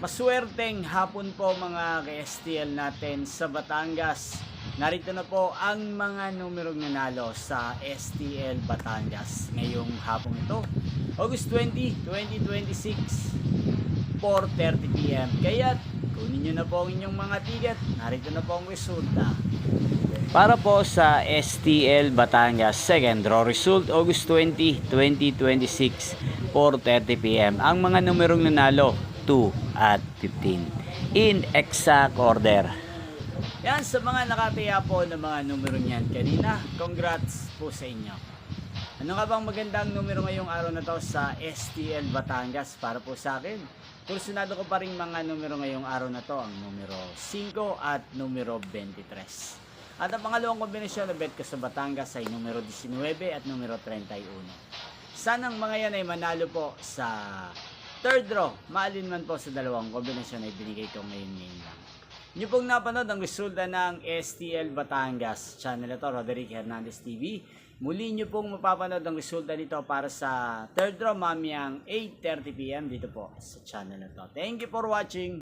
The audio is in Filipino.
Maswerteng hapon po mga ka-STL natin sa Batangas. Narito na po ang mga numerong nanalo sa STL Batangas ngayong hapon ito, August 20, 2026, 4:30 PM. Kaya kunin nyo na po ang inyong mga ticket. Narito na po ang resulta. Para po sa STL Batangas second draw result, August 20, 2026, 4:30 PM. Ang mga numerong nanalo 2 at 15 in exact order. Yan, sa mga nakataya po ng mga numero niyan kanina, congrats po sa inyo. Ano nga bang magandang numero ngayong araw na to sa STL Batangas? Para po sa akin, kursunado ko pa rin mga numero ngayong araw na to, ang numero 5 at numero 23. At ang pangalawang kombinasyon na bet ko sa Batangas ay numero 19 at numero 31. Sanang mga yan ay manalo po sa third draw, maalin man po sa dalawang kombinasyon ay binigay ko ngayon lang. Inyo pong napanood ang resulta ng STL Batangas channel ito, Roderick Hernandez TV. Muli nyo pong mapapanood ang resulta nito para sa third draw mamayang 8:30 PM dito po sa channel na to. Thank you for watching.